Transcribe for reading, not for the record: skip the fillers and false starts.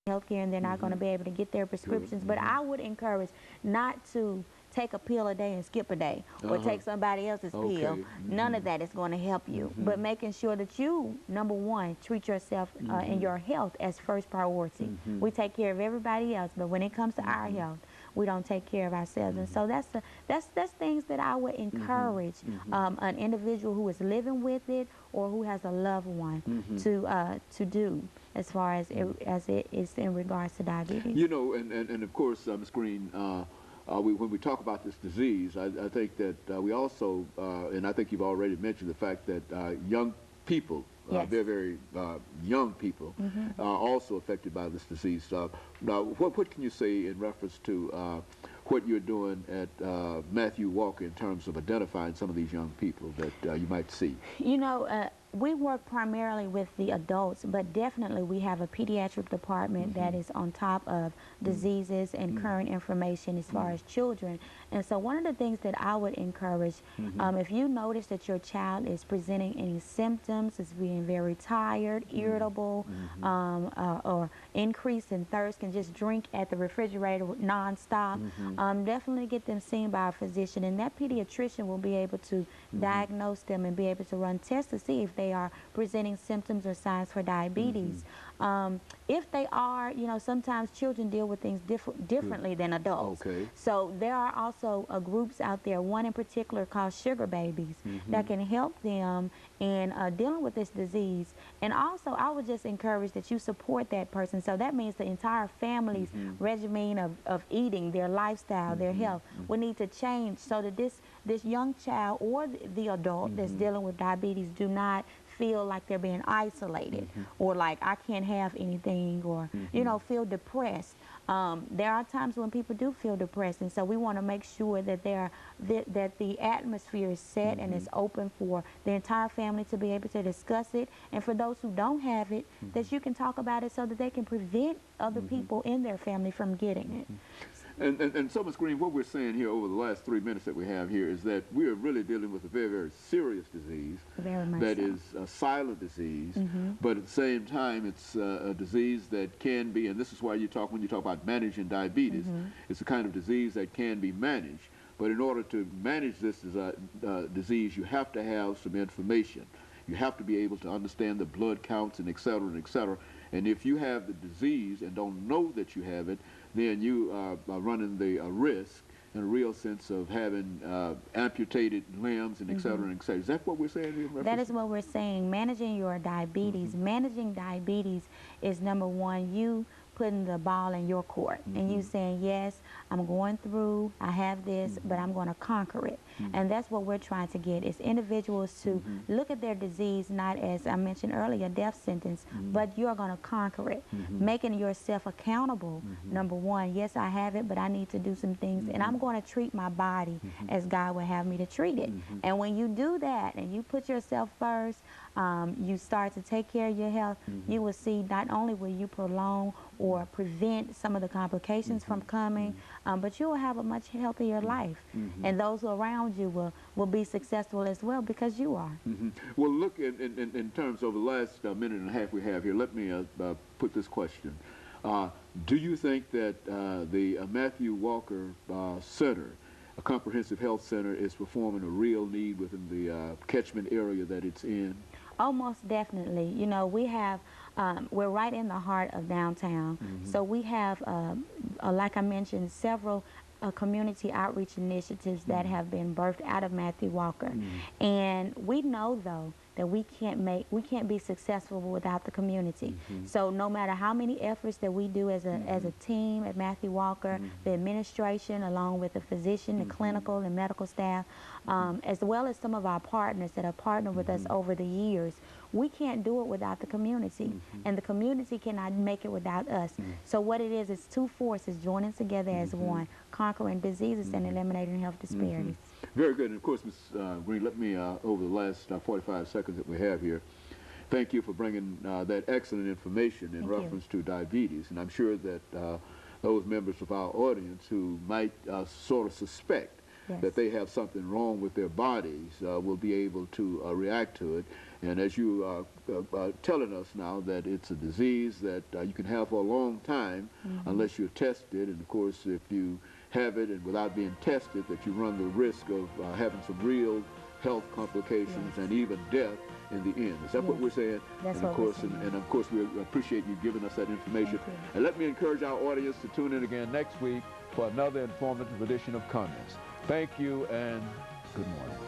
health care and they're not going to be able to get their prescriptions. But I would encourage not to take a pill a day and skip a day, or take somebody else's pill. None of that is going to help you. But making sure that you, number one, treat yourself and your health as first priority. We take care of everybody else, but when it comes to our health, we don't take care of ourselves. And so that's things that I would encourage an individual who is living with it or who has a loved one to do, as far as it is in regards to diabetes. You know, and of course, Ms. Green, when we talk about this disease, I think that we also, and I think you've already mentioned the fact that young people, very, very young people, are also affected by this disease. Now, what can you say in reference to what you're doing at Matthew Walker in terms of identifying some of these young people that you might see? You know, we work primarily with the adults, but definitely we have a pediatric department that is on top of diseases and current information as far as children. And so one of the things that I would encourage, if you notice that your child is presenting any symptoms, is being very tired, irritable, or increase in thirst, can just drink at the refrigerator nonstop, definitely get them seen by a physician, and that pediatrician will be able to diagnose them and be able to run tests to see if they are presenting symptoms or signs for diabetes. If they are, you know, sometimes children deal with things differently than adults. So there are also groups out there, one in particular called Sugar Babies, that can help them in dealing with this disease. And also, I would just encourage that you support that person. So that means the entire family's regimen of eating, their lifestyle, their health will need to change so that this young child or the adult that's dealing with diabetes do not feel like they're being isolated or like I can't have anything, or you know, feel depressed. There are times when people do feel depressed, and so we want to make sure that that the atmosphere is set and is open for the entire family to be able to discuss it, and for those who don't have it, that you can talk about it so that they can prevent other people in their family from getting it. And so, Ms. Green, what we're saying here over the last 3 minutes that we have here is that we are really dealing with a very, very serious disease that is a silent disease, but at the same time, it's a disease that can be, and this is why when you talk about managing diabetes, it's a kind of disease that can be managed. But in order to manage this disease, you have to have some information. You have to be able to understand the blood counts and et cetera and et cetera. And if you have the disease and don't know that you have it, then you are running the risk in a real sense of having amputated limbs and et cetera and et cetera. Is that what we're saying here? That is what we're saying. Managing your diabetes. Managing diabetes is, number one, you putting the ball in your court and you saying, yes, I'm going through, I have this, but I'm going to conquer it. And that's what we're trying to get, is individuals to look at their disease not as I mentioned earlier, a death sentence, but you're going to conquer it. Making yourself accountable. Number one, yes, I have it, but I need to do some things, and I'm going to treat my body as God would have me to treat it. And when you do that and you put yourself first, you start to take care of your health, you will see not only will you prolong or prevent some of the complications from coming, but you will have a much healthier life. And those around you will be successful as well, because you are. Well, look, in terms of the last minute and a half we have here, let me put this question. Do you think that the Matthew Walker Center, a comprehensive health center, is performing a real need within the catchment area that it's in? Oh, most definitely. You know, we have, we're right in the heart of downtown. So we have, like I mentioned, several community outreach initiatives that have been birthed out of Matthew Walker. And we know, though, that we can't be successful without the community. So no matter how many efforts that we do as a team at Matthew Walker, the administration along with the physician, the clinical and medical staff, as well as some of our partners that have partnered with us over the years, we can't do it without the community, and the community cannot make it without us. So what it is two forces joining together as one, conquering diseases and eliminating health disparities. Very good. And of course, Ms. Green, let me, over the last 45 seconds that we have here, thank you for bringing that excellent information in reference to diabetes. And I'm sure that those members of our audience who might sort of suspect that they have something wrong with their bodies will be able to react to it. And as you telling us now that it's a disease that you can have for a long time unless you're tested. And of course, if you have it and without being tested, that you run the risk of having some real health complications and even death in the end. Is that what we're saying? That's and of what course, we're saying. and of course, we appreciate you giving us that information. And let me encourage our audience to tune in again next week for another informative edition of Comments. Thank you and good morning.